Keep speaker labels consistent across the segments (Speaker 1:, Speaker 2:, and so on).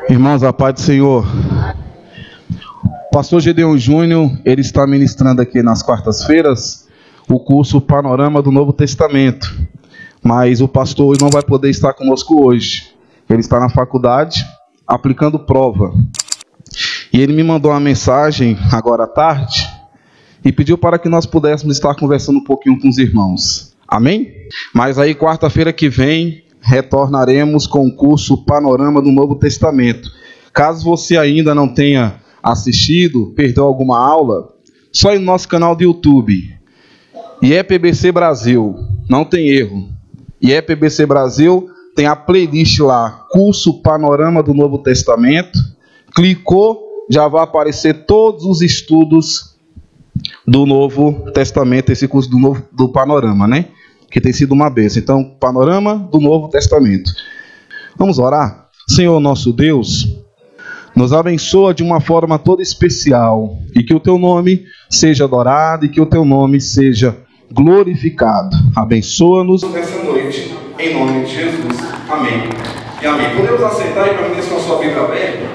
Speaker 1: Irmãos, a paz do Senhor. O pastor Gedeon Júnior, ele está ministrando aqui nas quartas-feiras o curso Panorama do Novo Testamento. Mas o pastor não vai poder estar conosco hoje. Ele está na faculdade, aplicando prova. E ele me mandou uma mensagem agora à tarde e pediu para que nós pudéssemos estar conversando um pouquinho com os irmãos. Amém? Mas aí, quarta-feira que vem, retornaremos com o curso Panorama do Novo Testamento. Caso você ainda não tenha assistido, perdeu alguma aula, só ir no nosso canal do YouTube. IEPBC Brasil, não tem erro. IEPBC Brasil tem a playlist lá, curso Panorama do Novo Testamento. Clicou, já vai aparecer todos os estudos do Novo Testamento, esse curso do Panorama, né? Que tem sido uma bênção. Então, Panorama do Novo Testamento. Vamos orar? Senhor nosso Deus, nos abençoa de uma forma toda especial, e que o teu nome seja adorado, e que o teu nome seja glorificado. Abençoa-nos nessa noite, em nome de Jesus. Amém e amém. Podemos aceitar e permanecer com a sua Bíblia aberta?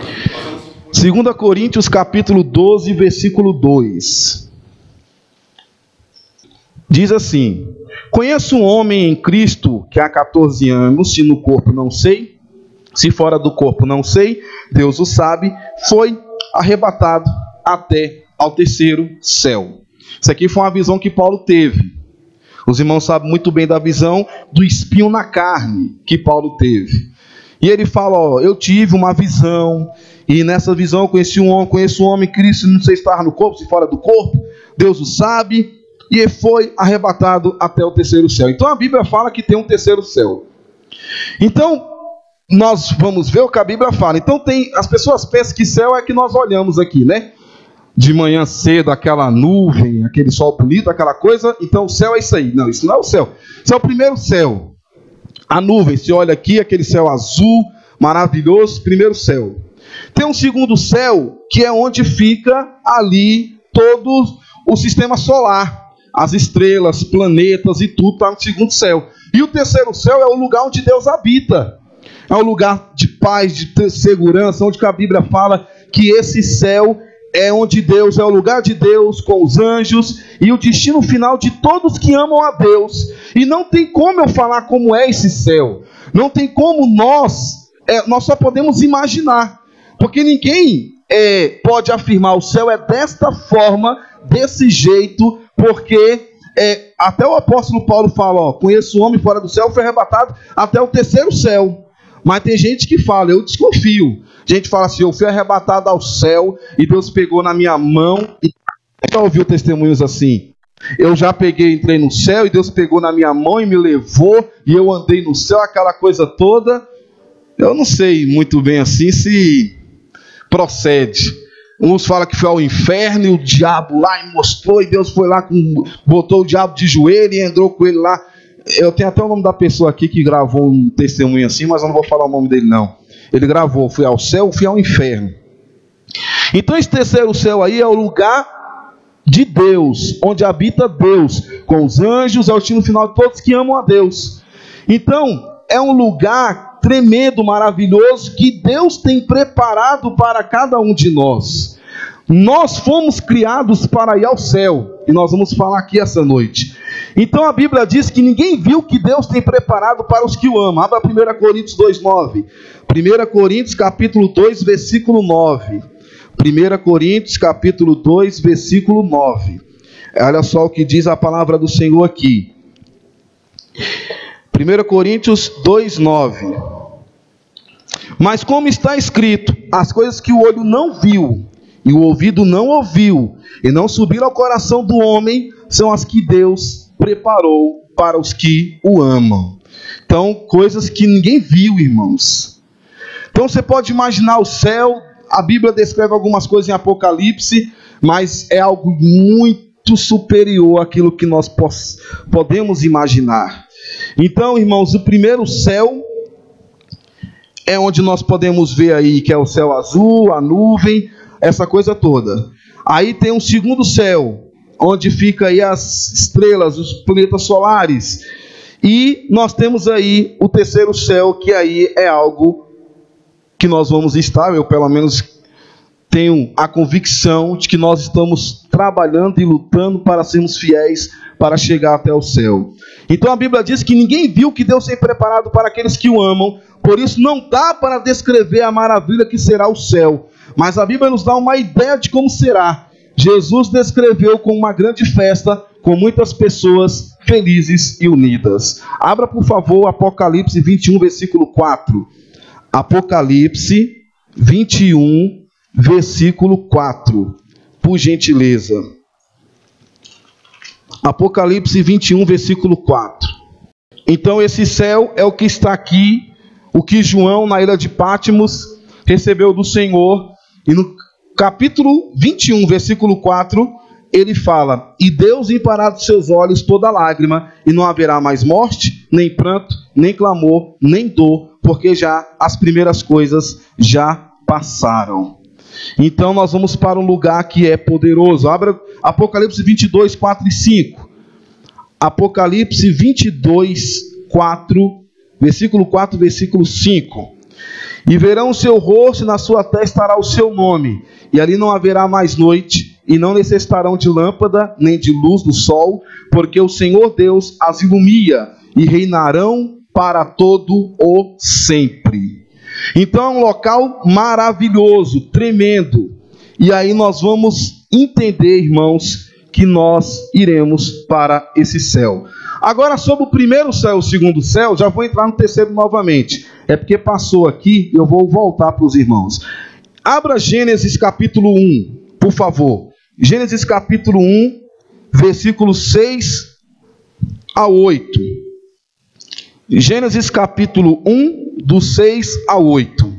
Speaker 1: 2 Coríntios capítulo 12, versículo 2. Diz assim: conheço um homem em Cristo que há 14 anos, se no corpo não sei, se fora do corpo não sei, Deus o sabe, foi arrebatado até ao terceiro céu. Isso aqui foi uma visão que Paulo teve. Os irmãos sabem muito bem da visão do espinho na carne que Paulo teve. E ele fala, eu tive uma visão, e nessa visão eu conheço um homem em Cristo, não sei se estava no corpo, se fora do corpo, Deus o sabe, e foi arrebatado até o terceiro céu. Então a Bíblia fala que tem um terceiro céu. Então, nós vamos ver o que a Bíblia fala. Então as pessoas pensam que céu é que nós olhamos aqui, né? De manhã cedo, aquela nuvem, aquele sol bonito, aquela coisa. Então o céu é isso aí. Não, isso não é o céu. Isso é o primeiro céu. A nuvem, você olha aqui, aquele céu azul, maravilhoso, primeiro céu. Tem um segundo céu, que é onde fica ali todo o sistema solar. As estrelas, planetas e tudo está no segundo céu. E o terceiro céu é o lugar onde Deus habita. É um lugar de paz, de segurança, onde a Bíblia fala que esse céu é onde Deus, é o lugar de Deus com os anjos e o destino final de todos que amam a Deus. E não tem como eu falar como é esse céu. Não tem como nós só podemos imaginar. Porque ninguém pode afirmar o céu é desta forma, desse jeito, porque até o apóstolo Paulo fala, conheço um homem fora do céu, foi arrebatado até o terceiro céu. Mas tem gente que fala, eu desconfio. Gente fala assim, eu fui arrebatado ao céu e Deus pegou na minha mão. E já ouviu testemunhos assim? Eu já entrei no céu e Deus pegou na minha mão e me levou e eu andei no céu, aquela coisa toda. Eu não sei muito bem assim se procede. Uns falam que foi ao inferno e o diabo lá e mostrou e Deus foi lá, botou o diabo de joelho e entrou com ele lá. Eu tenho até o nome da pessoa aqui que gravou um testemunho assim, mas eu não vou falar o nome dele não. Ele gravou, fui ao céu, fui ao inferno. Então esse terceiro céu aí é o lugar de Deus, onde habita Deus, com os anjos, é o destino final de todos que amam a Deus. Então é um lugar tremendo, maravilhoso, que Deus tem preparado para cada um de nós. Nós fomos criados para ir ao céu, e nós vamos falar aqui essa noite. Então a Bíblia diz que ninguém viu o que Deus tem preparado para os que o amam. Abra 1 Coríntios 2,9. 1 Coríntios capítulo 2, versículo 9. 1 Coríntios capítulo 2, versículo 9. Olha só o que diz a palavra do Senhor aqui. 1 Coríntios 2,9. Mas como está escrito, as coisas que o olho não viu, e o ouvido não ouviu, e não subiram ao coração do homem, são as que Deus preparou para os que o amam. Então, coisas que ninguém viu, irmãos. Então, você pode imaginar o céu. A Bíblia descreve algumas coisas em Apocalipse, mas é algo muito superior àquilo que nós podemos imaginar. Então, irmãos, o primeiro céu é onde nós podemos ver aí, que é o céu azul, a nuvem, essa coisa toda. Aí tem um segundo céu, onde fica aí as estrelas, os planetas solares. E nós temos aí o terceiro céu, que aí é algo que nós vamos estar, eu pelo menos tenho a convicção de que nós estamos trabalhando e lutando para sermos fiéis, para chegar até o céu. Então a Bíblia diz que ninguém viu que Deus tem preparado para aqueles que o amam, por isso não dá para descrever a maravilha que será o céu, mas a Bíblia nos dá uma ideia de como será. Jesus descreveu como uma grande festa, com muitas pessoas felizes e unidas. Abra, por favor, Apocalipse 21, versículo 4. Apocalipse 21, versículo 4. Por gentileza. Apocalipse 21, versículo 4. Então esse céu é o que está aqui, o que João, na ilha de Patmos, recebeu do Senhor. E no capítulo 21, versículo 4, ele fala: e Deus limpará dos seus olhos toda lágrima, e não haverá mais morte, nem pranto, nem clamor, nem dor, porque já as primeiras coisas já passaram. Então nós vamos para um lugar que é poderoso. Abra Apocalipse 22, 4 e 5. Apocalipse 22, 4, versículo 4, versículo 5. E verão o seu rosto, e na sua testa estará o seu nome, e ali não haverá mais noite, e não necessitarão de lâmpada, nem de luz do sol, porque o Senhor Deus as ilumina, e reinarão para todo o sempre. Então é um local maravilhoso, tremendo. E aí nós vamos entender, irmãos, que nós iremos para esse céu. Agora, sobre o primeiro céu e o segundo céu, já vou entrar no terceiro novamente. É porque passou aqui, eu vou voltar para os irmãos. Abra Gênesis capítulo 1, por favor. Gênesis capítulo 1, versículos 6 a 8. Gênesis capítulo 1, do 6 a 8.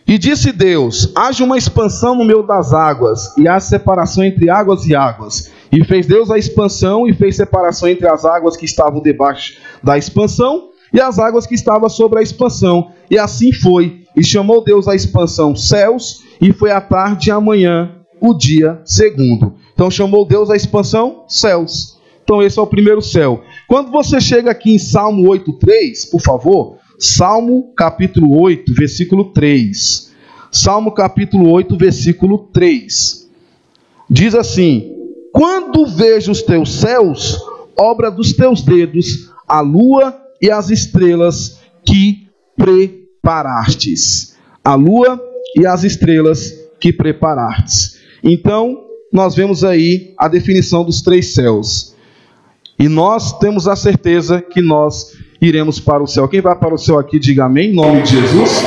Speaker 1: E disse Deus: haja uma expansão no meio das águas, e há separação entre águas e águas. E fez Deus a expansão, e fez separação entre as águas que estavam debaixo da expansão, e as águas que estavam sobre a expansão. E assim foi. E chamou Deus a expansão céus, e foi a tarde e a manhã, o dia segundo. Então chamou Deus a expansão céus. Então esse é o primeiro céu. Quando você chega aqui em Salmo 8:3, por favor, Salmo capítulo 8, versículo 3. Salmo capítulo 8, versículo 3. Diz assim: quando vejo os teus céus, obra dos teus dedos, a lua e as estrelas que preparastes. A lua e as estrelas que preparastes. Então, nós vemos aí a definição dos três céus. E nós temos a certeza que nós iremos para o céu. Quem vai para o céu aqui, diga amém, em nome de Jesus.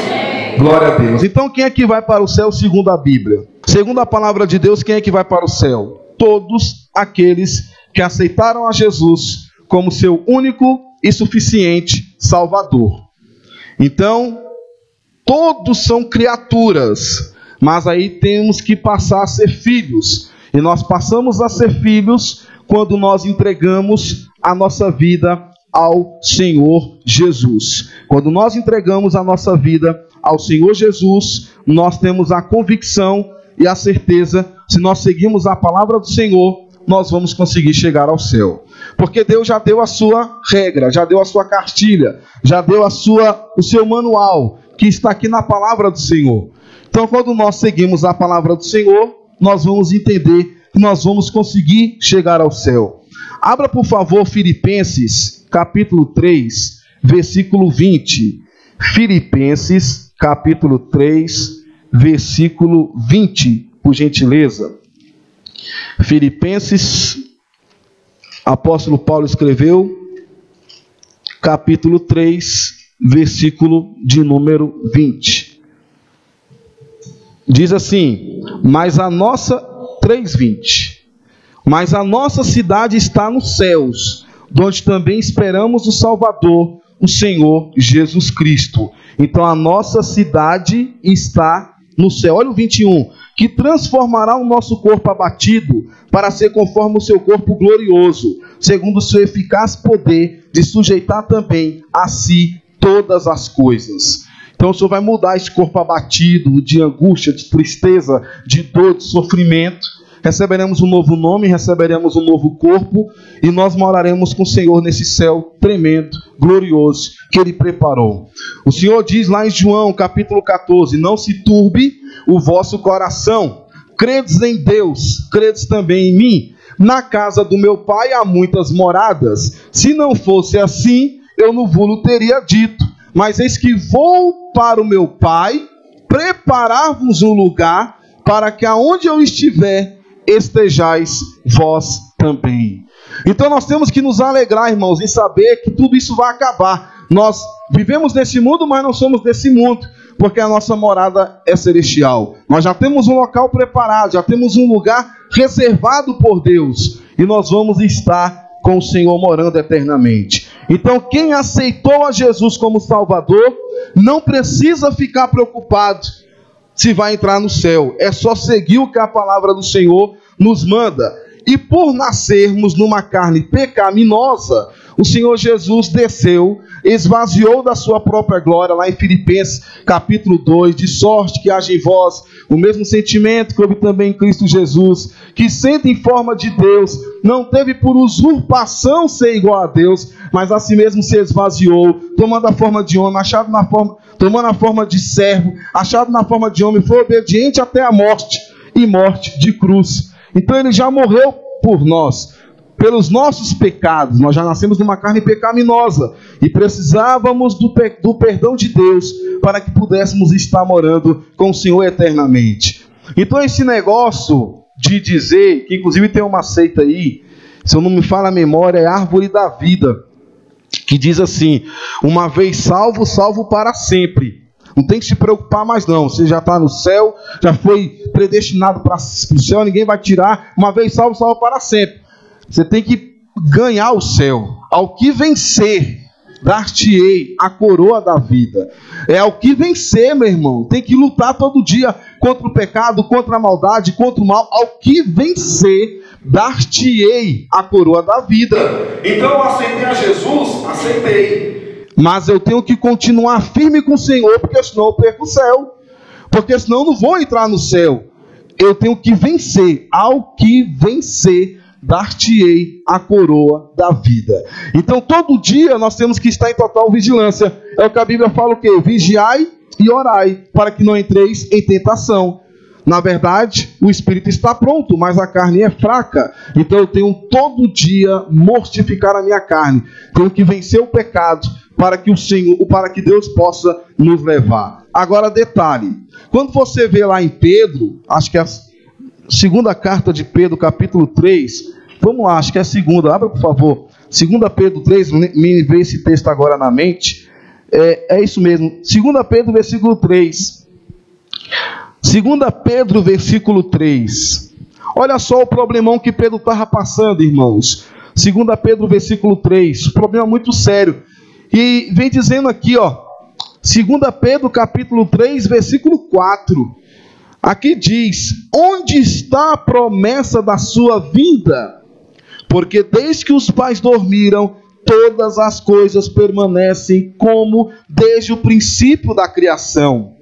Speaker 1: Glória a Deus. Então, quem é que vai para o céu segundo a Bíblia? Segundo a palavra de Deus, quem é que vai para o céu? Todos aqueles que aceitaram a Jesus como seu único e suficiente Salvador. Então, todos são criaturas, mas aí temos que passar a ser filhos. E nós passamos a ser filhos quando nós entregamos a nossa vida ao Senhor Jesus. Quando nós entregamos a nossa vida ao Senhor Jesus, nós temos a convicção e a certeza, se nós seguirmos a palavra do Senhor, nós vamos conseguir chegar ao céu. Porque Deus já deu a sua regra, já deu a sua cartilha, já deu o seu manual, que está aqui na palavra do Senhor. Então, quando nós seguimos a palavra do Senhor, nós vamos entender que nós vamos conseguir chegar ao céu. Abra, por favor, Filipenses, capítulo 3, versículo 20. Filipenses, capítulo 3, versículo 20, por gentileza. Filipenses, apóstolo Paulo escreveu, capítulo 3, versículo de número 20. Diz assim: mas a nossa 3:20. Mas a nossa cidade está nos céus, onde também esperamos o Salvador, o Senhor Jesus Cristo. Então a nossa cidade está no céu. Olha o 21. Que transformará o nosso corpo abatido para ser conforme o seu corpo glorioso, segundo o seu eficaz poder de sujeitar também a si todas as coisas. Então o Senhor vai mudar esse corpo abatido, de angústia, de tristeza, de dor, de sofrimento, receberemos um novo nome, receberemos um novo corpo e nós moraremos com o Senhor nesse céu tremendo, glorioso que Ele preparou. O Senhor diz lá em João capítulo 14: não se turbe o vosso coração, credes em Deus, credes também em mim. Na casa do meu Pai há muitas moradas, se não fosse assim, eu não vos teria dito, mas eis que vou para o meu Pai, preparar-vos um lugar, para que aonde eu estiver, estejais vós também. Então nós temos que nos alegrar, irmãos, em saber que tudo isso vai acabar. Nós vivemos nesse mundo, mas não somos desse mundo, porque a nossa morada é celestial. Nós já temos um local preparado, já temos um lugar reservado por Deus, e nós vamos estar com o Senhor morando eternamente. Então quem aceitou a Jesus como Salvador, não precisa ficar preocupado se vai entrar no céu. É só seguir o que a palavra do Senhor nos manda. E por nascermos numa carne pecaminosa, o Senhor Jesus desceu, esvaziou da sua própria glória, lá em Filipenses capítulo 2, de sorte que haja em vós o mesmo sentimento que houve também em Cristo Jesus, que sendo em forma de Deus, não teve por usurpação ser igual a Deus, mas a si mesmo se esvaziou, tomando a forma de homem, tomando a forma de servo, achado na forma de homem, foi obediente até a morte, e morte de cruz. Então Ele já morreu por nós, pelos nossos pecados. Nós já nascemos numa carne pecaminosa e precisávamos do perdão de Deus para que pudéssemos estar morando com o Senhor eternamente. Então esse negócio de dizer, que inclusive tem uma seita aí, se eu não me falha a memória, é a árvore da vida, que diz assim: uma vez salvo, salvo para sempre. Não tem que se preocupar mais não, você já está no céu, já foi predestinado para o céu, ninguém vai tirar. Uma vez salvo, salvo para sempre. Você tem que ganhar o céu. Ao que vencer, dar-te-ei a coroa da vida. É ao que vencer, meu irmão. Tem que lutar todo dia contra o pecado, contra a maldade, contra o mal. Ao que vencer, dar-te-ei a coroa da vida. Então eu aceitei a Jesus, aceitei. Mas eu tenho que continuar firme com o Senhor, porque senão eu perco o céu. Porque senão eu não vou entrar no céu. Eu tenho que vencer. Ao que vencer, dar-te-ei a coroa da vida. Então todo dia nós temos que estar em total vigilância. É o que a Bíblia fala o quê? Vigiai e orai, para que não entreis em tentação. Na verdade, o espírito está pronto, mas a carne é fraca. Então eu tenho todo dia mortificar a minha carne. Tenho que vencer o pecado para que Deus possa nos levar. Agora detalhe, quando você vê lá em Pedro, acho que é a segunda carta de Pedro, capítulo 3, vamos lá, acho que é a segunda, abra por favor, 2 Pedro 3, me vê esse texto agora na mente, é isso mesmo, 2 Pedro, versículo 3, 2 Pedro, versículo 3, olha só o problemão que Pedro estava passando, irmãos, 2 Pedro, versículo 3, problema muito sério, e vem dizendo aqui, ó, 2 Pedro, capítulo 3, versículo 4, aqui diz: onde está a promessa da sua vinda? Porque desde que os pais dormiram, todas as coisas permanecem como desde o princípio da criação.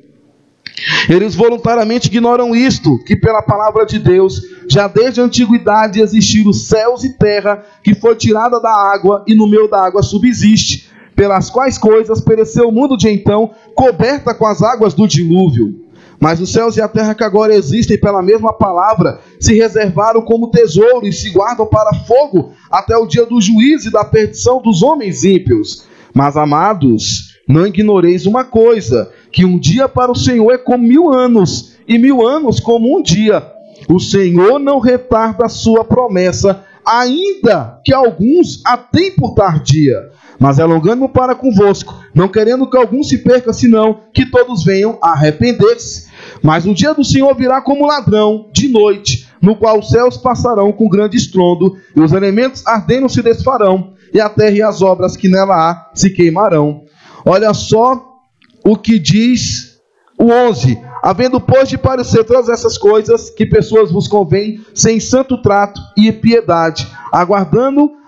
Speaker 1: Eles voluntariamente ignoram isto, que pela palavra de Deus, já desde a antiguidade existiram céus e terra, que foi tirada da água e no meio da água subsiste, pelas quais coisas pereceu o mundo de então, coberta com as águas do dilúvio. Mas os céus e a terra que agora existem pela mesma palavra se reservaram como tesouro e se guardam para fogo até o dia do juízo e da perdição dos homens ímpios. Mas, amados, não ignoreis uma coisa, que um dia para o Senhor é como 1000 anos, e 1000 anos como um dia. O Senhor não retarda a sua promessa, ainda que alguns a têm por tardia, mas é longânimo para convosco, não querendo que algum se perca, senão que todos venham a arrepender-se. Mas o dia do Senhor virá como ladrão de noite, no qual os céus passarão com grande estrondo, e os elementos ardendo se desfarão, e a terra e as obras que nela há se queimarão. Olha só o que diz o 11. Havendo, pois, de parecer todas essas coisas, que pessoas vos convêm, sem santo trato e piedade,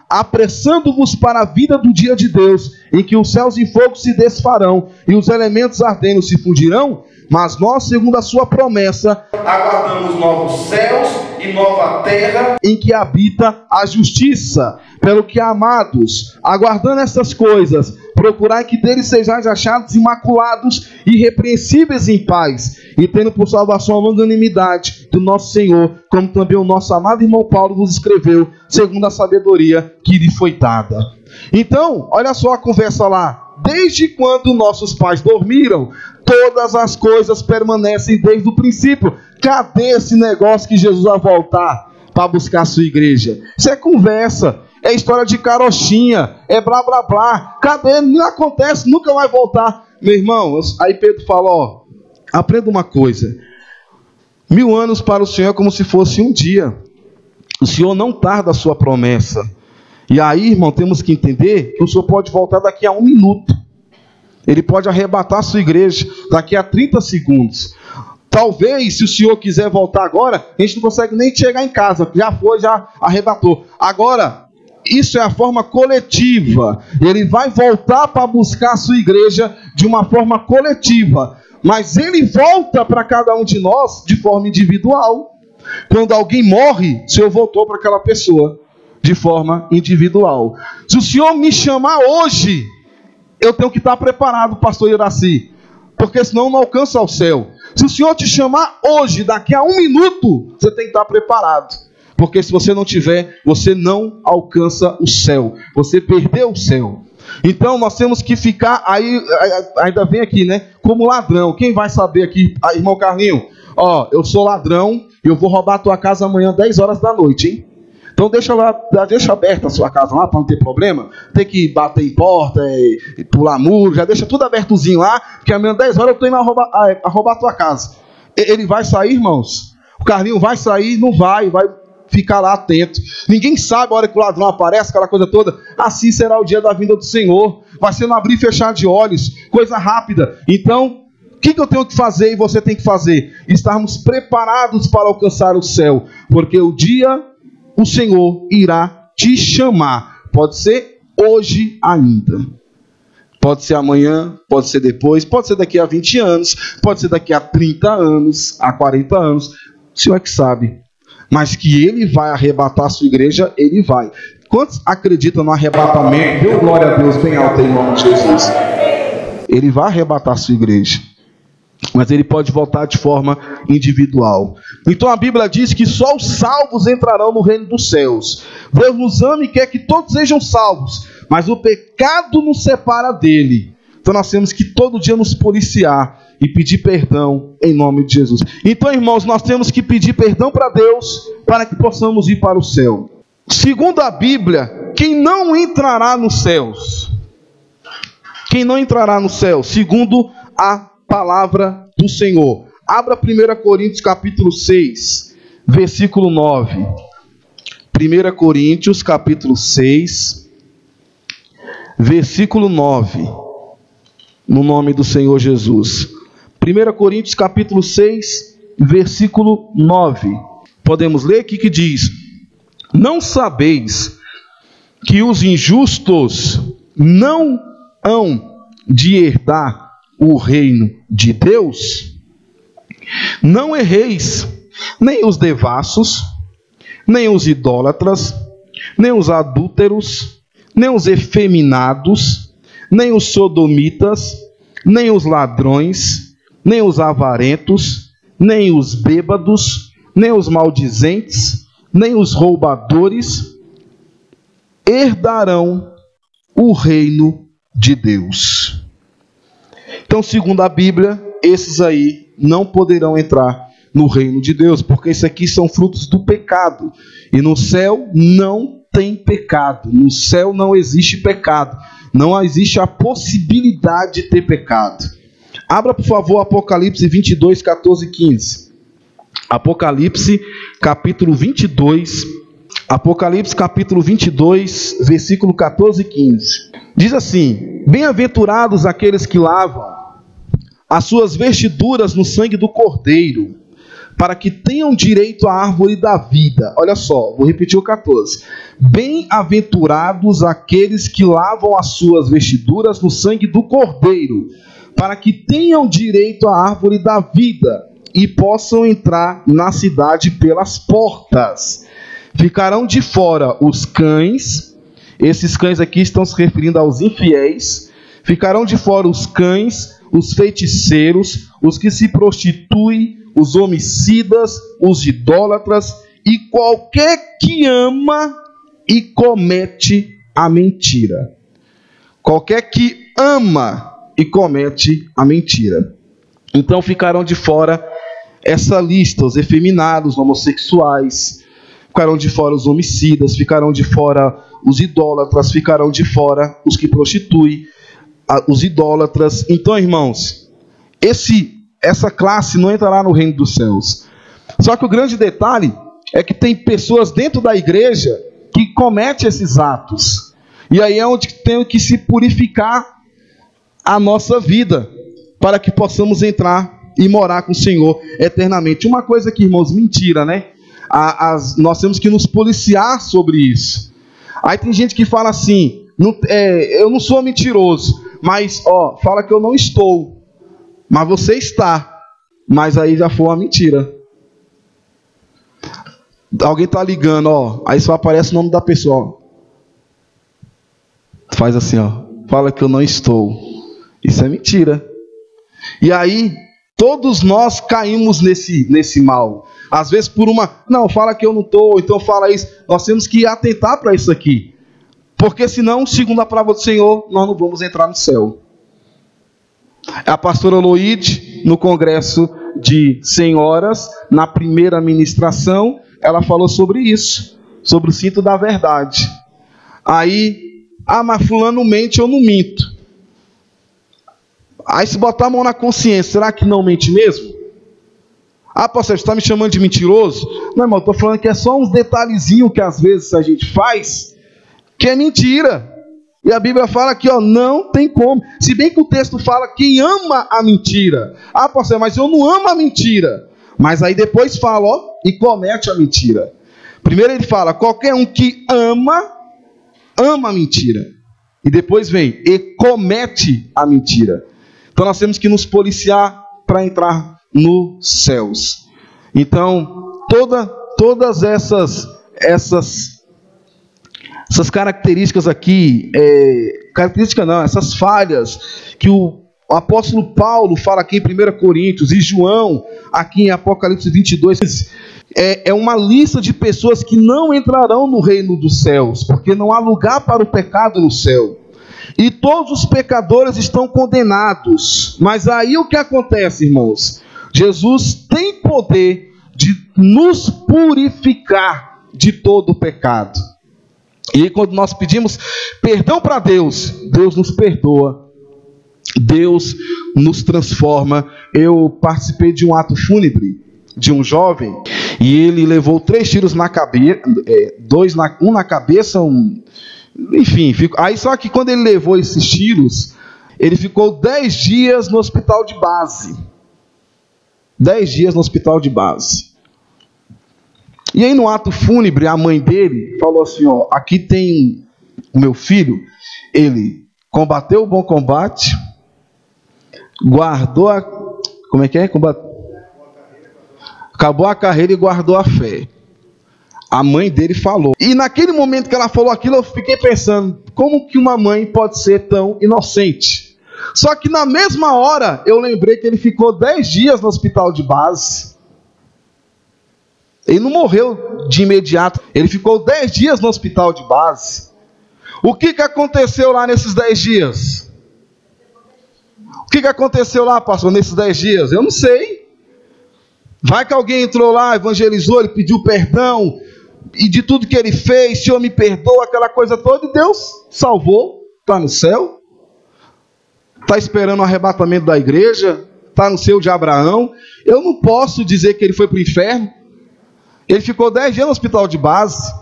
Speaker 1: apressando-vos para a vida do dia de Deus, em que os céus em fogo se desfarão, e os elementos ardendo se fundirão, Mas nós, segundo a sua promessa, aguardamos novos céus e nova terra em que habita a justiça. Pelo que, amados, aguardando essas coisas, procurai que deles sejais achados imaculados e irrepreensíveis em paz, e tendo por salvação a longanimidade do nosso Senhor, como também o nosso amado irmão Paulo vos escreveu, segundo a sabedoria que lhe foi dada. Então, olha só a conversa lá. Desde quando nossos pais dormiram, todas as coisas permanecem desde o princípio. Cadê esse negócio que Jesus vai voltar para buscar a sua igreja? Isso é conversa, é história de carochinha, é blá blá blá. Cadê? Não acontece, nunca vai voltar. Meu irmão, aí Pedro fala, ó, aprenda uma coisa. 1000 anos para o Senhor é como se fosse um dia. O Senhor não tarda a sua promessa. E aí, irmão, temos que entender que o Senhor pode voltar daqui a 1 minuto. Ele pode arrebatar a sua igreja daqui a 30 segundos. Talvez, se o Senhor quiser voltar agora, a gente não consegue nem chegar em casa. Já foi, já arrebatou. Agora, isso é a forma coletiva. Ele vai voltar para buscar a sua igreja de uma forma coletiva. Mas ele volta para cada um de nós de forma individual. Quando alguém morre, o Senhor voltou para aquela pessoa de forma individual. Se o Senhor me chamar hoje, eu tenho que estar preparado, pastor Iraci, porque senão não alcança o céu. Se o Senhor te chamar hoje, daqui a 1 minuto, você tem que estar preparado, porque se você não tiver, você não alcança o céu, você perdeu o céu. Então nós temos que ficar aí, ainda vem aqui, né, como ladrão. Quem vai saber aqui, irmão Carlinho? Ó, eu sou ladrão, eu vou roubar a tua casa amanhã 10 horas da noite, hein? Então deixa aberta a sua casa lá para não ter problema. Tem que bater em porta, pular muro, já deixa tudo abertozinho lá, porque amanhã 10 horas eu estou indo a roubar a tua casa. Ele vai sair, irmãos? O Carlinho vai sair? Não vai ficar lá atento. Ninguém sabe a hora que o ladrão aparece, aquela coisa toda. Assim será o dia da vinda do Senhor. Vai ser no abrir e fechar de olhos, coisa rápida. Então, o que eu tenho que fazer e você tem que fazer? Estarmos preparados para alcançar o céu, porque o dia o Senhor irá te chamar. Pode ser hoje ainda. Pode ser amanhã, pode ser depois, pode ser daqui a 20 anos, pode ser daqui a 30 anos, a 40 anos. O Senhor é que sabe. Mas que Ele vai arrebatar a sua igreja, Ele vai. Quantos acreditam no arrebatamento? Dê glória a Deus bem alto em nome de Jesus. Ele vai arrebatar a sua igreja. Mas ele pode voltar de forma individual. Então a Bíblia diz que só os salvos entrarão no reino dos céus. Deus nos ama e quer que todos sejam salvos, mas o pecado nos separa dele. Então nós temos que todo dia nos policiar e pedir perdão em nome de Jesus. Então, irmãos, nós temos que pedir perdão para Deus para que possamos ir para o céu. Segundo a Bíblia, quem não entrará nos céus? Quem não entrará no céu? Segundo a palavra do Senhor. Abra 1 Coríntios capítulo 6, versículo 9. 1 Coríntios capítulo 6, versículo 9. No nome do Senhor Jesus. 1 Coríntios capítulo 6, versículo 9. Podemos ler aqui que diz: não sabeis que os injustos não hão de herdar o reino de Deus? Não erreis, nem os devassos, nem os idólatras, nem os adúlteros, nem os efeminados, nem os sodomitas, nem os ladrões, nem os avarentos, nem os bêbados, nem os maldizentes, nem os roubadores herdarão o reino de Deus. Então, segundo a Bíblia, esses aí não poderão entrar no reino de Deus, porque isso aqui são frutos do pecado. E no céu não tem pecado. No céu não existe pecado. Não existe a possibilidade de ter pecado. Abra, por favor, Apocalipse 22, 14 e 15. Apocalipse, capítulo 22. Apocalipse, capítulo 22, versículo 14 e 15. Diz assim: bem-aventurados aqueles que lavam as suas vestiduras no sangue do Cordeiro, para que tenham direito à árvore da vida. Olha só, vou repetir o 14. Bem-aventurados aqueles que lavam as suas vestiduras no sangue do Cordeiro, para que tenham direito à árvore da vida e possam entrar na cidade pelas portas. Ficarão de fora os cães, esses cães aqui estão se referindo aos infiéis. Ficarão de fora os cães, os feiticeiros, os que se prostituem, os homicidas, os idólatras e qualquer que ama e comete a mentira. Qualquer que ama e comete a mentira. Então ficarão de fora essa lista, os efeminados, os homossexuais, ficarão de fora os homicidas, ficarão de fora os idólatras, ficarão de fora os que prostituem, os idólatras. Então, irmãos, essa classe não entrará no reino dos céus. Só que o grande detalhe é que tem pessoas dentro da igreja que cometem esses atos. E aí é onde tem que se purificar a nossa vida, para que possamos entrar e morar com o Senhor eternamente. Uma coisa que, irmãos, mentira, né? Nós temos que nos policiar sobre isso. Aí tem gente que fala assim, eu não sou mentiroso, mas fala que eu não estou, mas você está. Mas aí já foi uma mentira. Alguém está ligando, aí só aparece o nome da pessoa. Faz assim, fala que eu não estou. Isso é mentira. E aí, todos nós caímos nesse mal. Às vezes por não, fala que eu não estou, então fala isso. Nós temos que atentar para isso aqui. Porque senão, segundo a palavra do Senhor, nós não vamos entrar no céu. A pastora Loide, no congresso de senhoras, na primeira ministração, ela falou sobre isso. Sobre o cinto da verdade. Aí, mas fulano mente, eu não minto. Aí se botar a mão na consciência, será que não mente mesmo? Pastor, você está me chamando de mentiroso? Não, irmão, eu estou falando que é só uns detalhezinhos que às vezes a gente faz, que é mentira. E a Bíblia fala que não tem como. Se bem que o texto fala quem ama a mentira. Pastor, mas eu não amo a mentira. Mas aí depois fala, e comete a mentira. Primeiro ele fala, qualquer um que ama a mentira. E depois vem, e comete a mentira. Então nós temos que nos policiar para entrar nos céus. Então, todas essas características aqui, essas falhas que o apóstolo Paulo fala aqui em 1 Coríntios e João aqui em Apocalipse 22, é uma lista de pessoas que não entrarão no reino dos céus, porque não há lugar para o pecado no céu. E todos os pecadores estão condenados. Mas aí o que acontece, irmãos? Jesus tem poder de nos purificar de todo o pecado. E aí, quando nós pedimos perdão para Deus, Deus nos perdoa, Deus nos transforma. Eu participei de um ato fúnebre de um jovem, e ele levou 3 tiros na cabeça, um na cabeça, enfim, aí só que quando ele levou esses tiros, ele ficou 10 dias no hospital de base. 10 dias no hospital de base. E aí no ato fúnebre, a mãe dele falou assim, aqui tem o meu filho, ele combateu o bom combate, guardou acabou a carreira e guardou a fé. A mãe dele falou. E naquele momento que ela falou aquilo, eu fiquei pensando, como que uma mãe pode ser tão inocente? Só que na mesma hora, eu lembrei que ele ficou 10 dias no hospital de base. Ele não morreu de imediato. Ele ficou 10 dias no hospital de base. O que aconteceu lá nesses 10 dias? O que aconteceu lá, pastor, nesses 10 dias? Eu não sei. Vai que alguém entrou lá, evangelizou, ele pediu perdão, e de tudo que ele fez, Senhor me perdoa, aquela coisa toda, e Deus salvou, está no céu, está esperando o arrebatamento da igreja, está no seio de Abraão. Eu não posso dizer que ele foi para o inferno. Ele ficou 10 dias no hospital de base.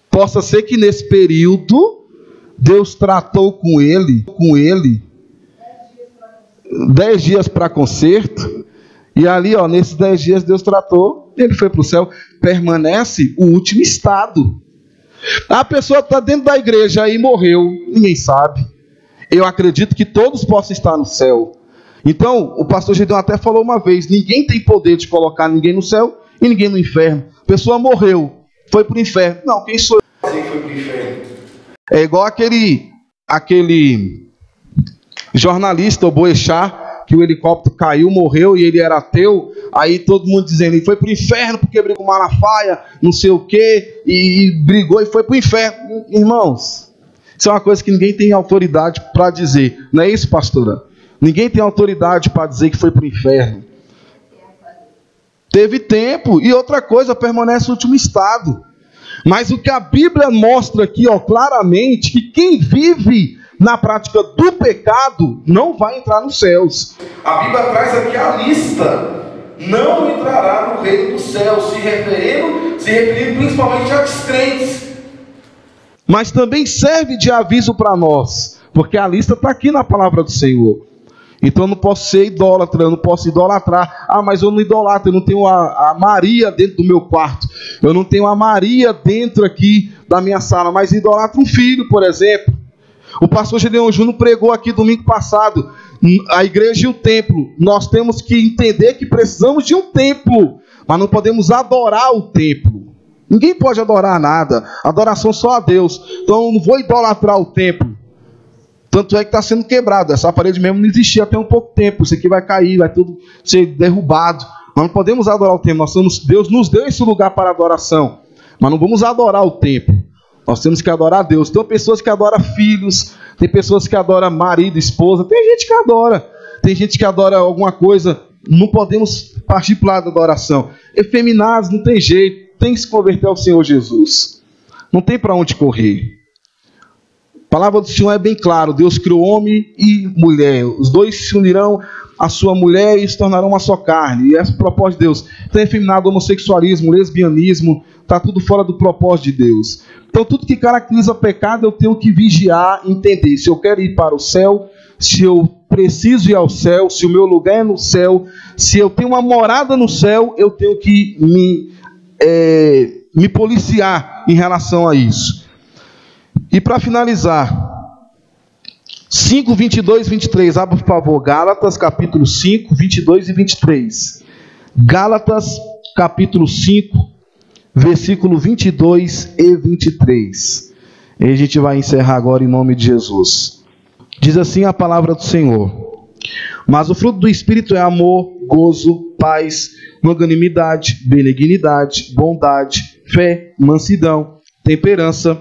Speaker 1: Possa ser que nesse período Deus tratou com ele 10 dias para conserto. E ali, nesses 10 dias Deus tratou, ele foi para o céu. Permanece o último estado. A pessoa está dentro da igreja e morreu, ninguém sabe. eu acredito que todos possam estar no céu. Então, o pastor Gedeão até falou uma vez, ninguém tem poder de colocar ninguém no céu e ninguém no inferno. A pessoa morreu, foi para o inferno. Não, quem sou eu que foi para o inferno? É igual aquele jornalista, o Boechat, que o helicóptero caiu, morreu e ele era ateu. Aí todo mundo dizendo, ele foi para o inferno porque brigou com Malafaia, não sei o quê, e brigou e foi para o inferno. Irmãos, isso é uma coisa que ninguém tem autoridade para dizer. Não é isso, pastora? Ninguém tem autoridade para dizer que foi para o inferno. Teve tempo. E outra coisa, permanece no último estado. Mas o que a Bíblia mostra aqui, ó, claramente, que quem vive na prática do pecado não vai entrar nos céus. A Bíblia traz aqui a lista. Não entrará no reino dos céus, se referindo principalmente a descrentes. Mas também serve de aviso para nós, porque a lista está aqui na palavra do Senhor. Então eu não posso ser idólatra, eu não posso idolatrar. Ah, mas eu não idolatro, eu não tenho a Maria dentro do meu quarto. Eu não tenho a Maria dentro aqui da minha sala, mas idolatro um filho, por exemplo. O pastor Gedeão Júnior pregou aqui domingo passado, a igreja e o templo. Nós temos que entender que precisamos de um templo, mas não podemos adorar o templo. Ninguém pode adorar nada, adoração só a Deus. Então eu não vou idolatrar o templo. Tanto é que está sendo quebrado. Essa parede mesmo não existia até um pouco tempo. Isso aqui vai cair, vai tudo ser derrubado. Nós não podemos adorar o templo. Deus nos deu esse lugar para adoração. Mas não vamos adorar o templo. Nós temos que adorar a Deus. Tem pessoas que adoram filhos. Tem pessoas que adoram marido, esposa. Tem gente que adora. Tem gente que adora alguma coisa. Não podemos partir para o lado da adoração. Efeminados, não tem jeito. Tem que se converter ao Senhor Jesus. Não tem para onde correr. A palavra do Senhor é bem claro. Deus criou homem e mulher. Os dois se unirão à sua mulher e se tornarão uma só carne. E esse é o propósito de Deus. Tem efeminado homossexualismo, lesbianismo. Está tudo fora do propósito de Deus. Então tudo que caracteriza pecado eu tenho que vigiar, entender. Se eu quero ir para o céu, se eu preciso ir ao céu, se o meu lugar é no céu, se eu tenho uma morada no céu, eu tenho que me policiar em relação a isso. E para finalizar, 5, 22 e 23, abra por favor, Gálatas capítulo 5, 22 e 23. Gálatas capítulo 5, versículo 22 e 23. E a gente vai encerrar agora em nome de Jesus. Diz assim a palavra do Senhor: mas o fruto do Espírito é amor, gozo, paz, longanimidade, benignidade, bondade, fé, mansidão, temperança.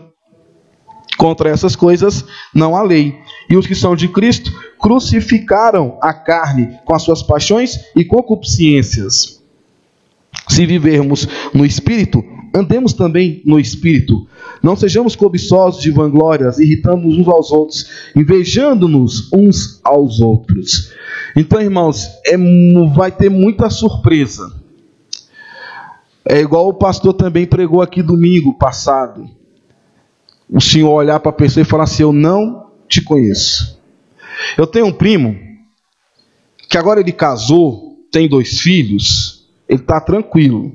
Speaker 1: Contra essas coisas não há lei. E os que são de Cristo crucificaram a carne com as suas paixões e concupiscências. Se vivermos no Espírito, andemos também no Espírito. Não sejamos cobiçosos de vanglórias, irritando-nos uns aos outros, invejando-nos uns aos outros. Então, irmãos, vai ter muita surpresa. É igual o pastor também pregou aqui domingo passado. O senhor olhar para a pessoa e falar assim: eu não te conheço. Eu tenho um primo que agora ele casou, tem 2 filhos, ele está tranquilo,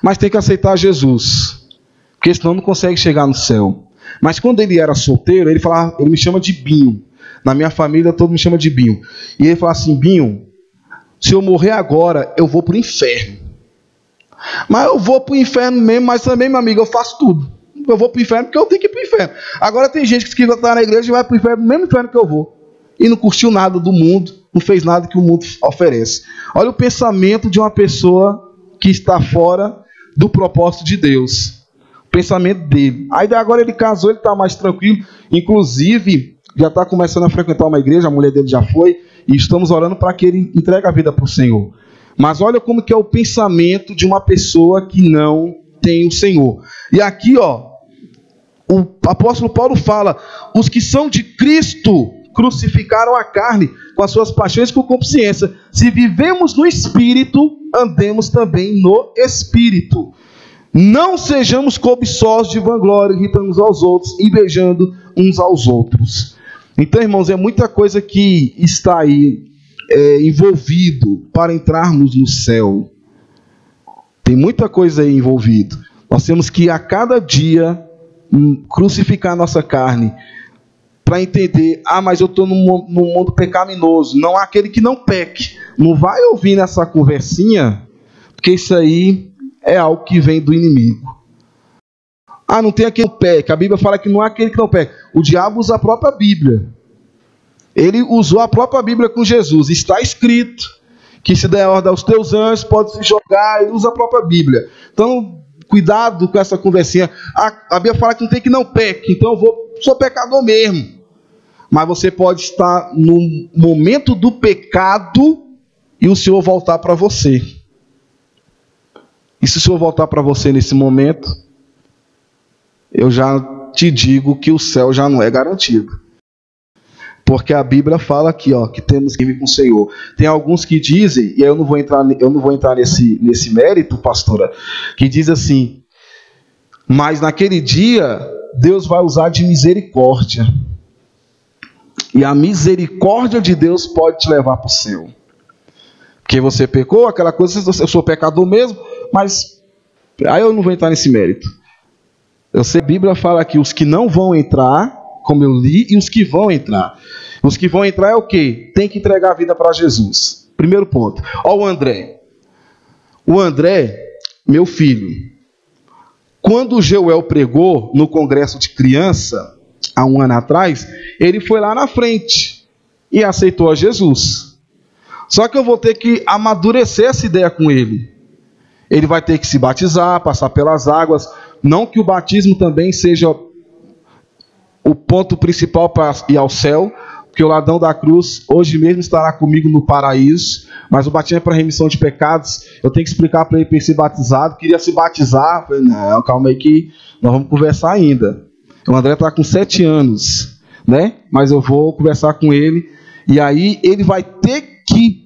Speaker 1: mas tem que aceitar Jesus, porque senão não consegue chegar no céu. Mas quando ele era solteiro, ele me chama de Binho. Na minha família todo mundo me chama de Binho. E ele fala assim: Binho, se eu morrer agora, eu vou para o inferno. Mas eu vou para o inferno mesmo, mas também, meu amigo, eu faço tudo. Eu vou para o inferno porque eu tenho que ir para o inferno. Agora tem gente que está na igreja e vai para o inferno, no mesmo inferno que eu vou. E não curtiu nada do mundo, não fez nada que o mundo oferece. Olha o pensamento de uma pessoa que está fora do propósito de Deus. O pensamento dele. Aí agora ele casou, ele está mais tranquilo. Inclusive, já está começando a frequentar uma igreja, a mulher dele já foi. E estamos orando para que ele entregue a vida para o Senhor. Mas olha como que é o pensamento de uma pessoa que não tem o Senhor. E aqui, ó, o apóstolo Paulo fala: os que são de Cristo crucificaram a carne com as suas paixões e concupiscência. Se vivemos no Espírito, andemos também no Espírito. Não sejamos cobiçosos de vanglória, irritando uns aos outros, invejando uns aos outros. Então, irmãos, é muita coisa que está aí envolvido para entrarmos no céu. Tem muita coisa aí envolvida. Nós temos que a cada dia crucificar a nossa carne, para entender, mas eu estou num mundo pecaminoso. Não há aquele que não peque. Não vai ouvir nessa conversinha, porque isso aí é algo que vem do inimigo. Não tem aquele que peca. A Bíblia fala que não há aquele que não peca. O diabo usa a própria Bíblia. Ele usou a própria Bíblia com Jesus. Está escrito que se der ordem aos teus anjos, pode se jogar. Ele usa a própria Bíblia. Então, cuidado com essa conversinha. A Bíblia fala que não tem que não peque. Então eu sou pecador mesmo. Mas você pode estar no momento do pecado e o Senhor voltar para você. E se o Senhor voltar para você nesse momento, eu já te digo que o céu já não é garantido. Porque a Bíblia fala aqui, que temos que ir com o Senhor. Tem alguns que dizem, e aí eu não vou entrar nesse mérito, pastora, que diz assim: mas naquele dia Deus vai usar de misericórdia. E a misericórdia de Deus pode te levar para o céu. Porque você pecou, aquela coisa, eu sou pecador mesmo, mas aí eu não vou entrar nesse mérito. Eu sei, a Bíblia fala que os que não vão entrar, como eu li, e os que vão entrar. Os que vão entrar é o quê? Tem que entregar a vida para Jesus. Primeiro ponto. Ó o André. O André, meu filho, quando o Joel pregou no congresso de criança, há um ano atrás, ele foi lá na frente e aceitou a Jesus. Só que eu vou ter que amadurecer essa ideia com ele. Ele vai ter que se batizar, passar pelas águas. Não que o batismo também seja o ponto principal para ir ao céu, porque o ladrão da cruz hoje mesmo estará comigo no paraíso, mas o batismo é para remissão de pecados. Eu tenho que explicar para ele ser batizado. Queria se batizar. Eu falei, não, calma aí que nós vamos conversar ainda. O André está com 7 anos, né? Mas eu vou conversar com ele, e aí ele vai ter que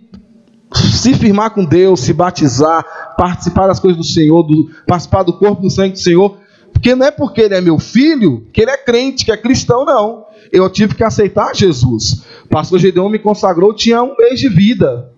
Speaker 1: se firmar com Deus, se batizar, participar das coisas do Senhor, participar do corpo do sangue do Senhor, porque não é porque ele é meu filho que ele é crente, que é cristão, não. Eu tive que aceitar Jesus. O pastor Gedeon me consagrou, eu tinha 1 mês de vida.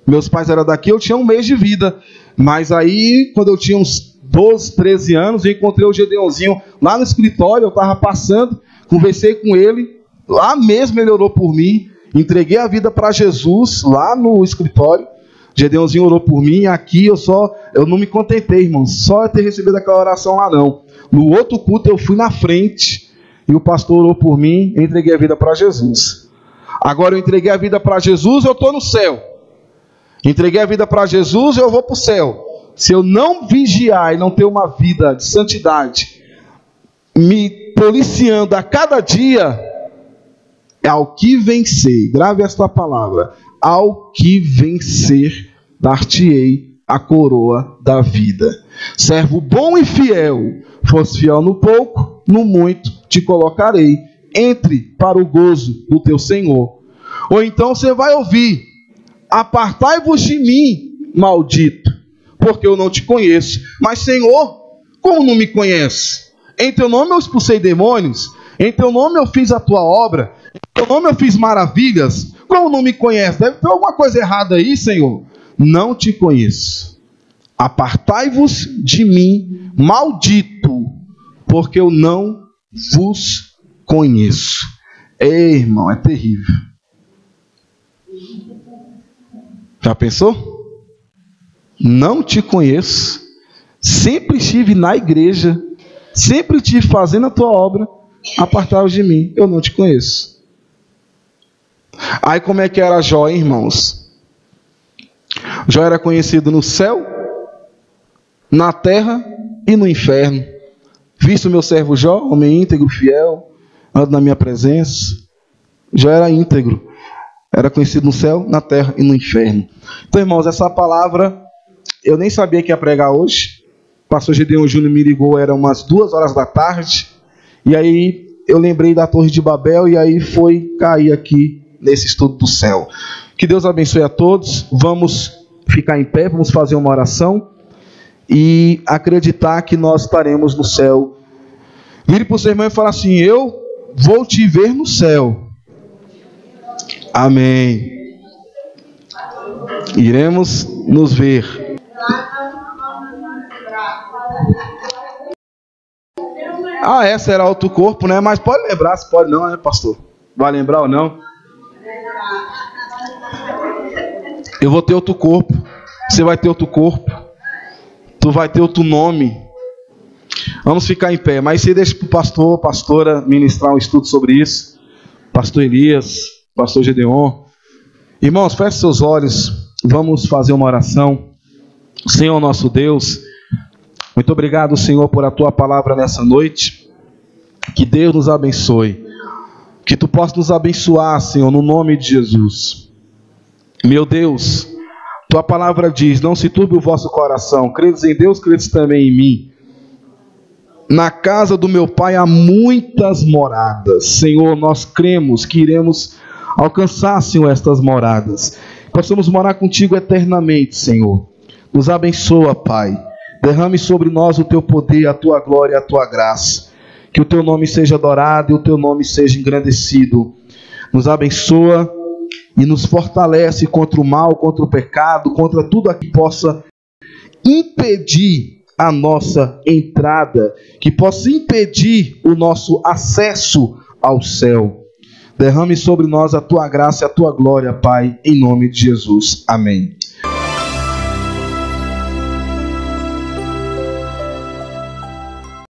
Speaker 1: Meus pais eram daqui, eu tinha 1 mês de vida. Mas aí, quando eu tinha uns 12, 13 anos, eu encontrei o Gedeonzinho lá no escritório, eu estava passando, conversei com ele, lá mesmo ele orou por mim, entreguei a vida para Jesus lá no escritório. Gedeonzinho orou por mim, aqui eu não me contentei, irmão, só ter recebido aquela oração lá não. No outro culto eu fui na frente e o pastor orou por mim, eu entreguei a vida para Jesus. Agora eu entreguei a vida para Jesus, eu estou no céu. Entreguei a vida para Jesus, eu vou para o céu. Se eu não vigiar e não ter uma vida de santidade, me policiando a cada dia, ao que vencer, grave esta palavra, ao que vencer, dar-te-ei a coroa da vida. Servo bom e fiel, fosse fiel no pouco, no muito te colocarei. Entre para o gozo do teu Senhor. Ou então você vai ouvir: apartai-vos de mim, maldito, porque eu não te conheço. Mas Senhor, como não me conhece? Em teu nome eu expulsei demônios, em teu nome eu fiz a tua obra, em teu nome eu fiz maravilhas. Como não me conhece? Deve ter alguma coisa errada aí, Senhor. Não te conheço. Apartai-vos de mim, maldito, porque eu não vos conheço. Ei, irmão, é terrível. Já pensou? Não te conheço. Sempre estive na igreja, sempre estive fazendo a tua obra. Apartai-vos de mim, eu não te conheço. Aí como é que era Jó, hein, irmãos? Jó era conhecido no céu, na terra e no inferno. Visto o meu servo Jó, homem íntegro, fiel, anda na minha presença. Jó era íntegro. Era conhecido no céu, na terra e no inferno. Então, irmãos, essa palavra eu nem sabia que ia pregar hoje. O pastor Gedeon Júnior me ligou, era umas 2 horas da tarde. E aí eu lembrei da Torre de Babel e aí foi cair aqui nesse estudo do céu. Que Deus abençoe a todos. Vamos ficar em pé, vamos fazer uma oração e acreditar que nós estaremos no céu. Vire para o seu irmão e fala assim: eu vou te ver no céu. Amém. Iremos nos ver. Essa era outro corpo, né? Mas pode lembrar, se pode não, né, pastor? Vai lembrar ou não? Eu vou ter outro corpo. Você vai ter outro corpo. Tu vai ter outro nome. Vamos ficar em pé. Mas você deixa para o pastor, pastora, ministrar um estudo sobre isso. Pastor Elias, pastor Gedeon. Irmãos, feche seus olhos. Vamos fazer uma oração. Senhor nosso Deus, muito obrigado, Senhor, por a tua palavra nessa noite. Que Deus nos abençoe. Que tu possa nos abençoar, Senhor, no nome de Jesus. Meu Deus, tua palavra diz: não se turbe o vosso coração. Credes em Deus, credes também em mim. Na casa do meu Pai há muitas moradas. Senhor, nós cremos que iremos alcançar, Senhor, estas moradas. Possamos morar contigo eternamente, Senhor. Nos abençoa, Pai. Derrame sobre nós o teu poder, a tua glória e a tua graça. Que o teu nome seja adorado e o teu nome seja engrandecido. Nos abençoa e nos fortalece contra o mal, contra o pecado, contra tudo aquilo que possa impedir a nossa entrada, que possa impedir o nosso acesso ao céu. Derrame sobre nós a tua graça e a tua glória, Pai, em nome de Jesus. Amém.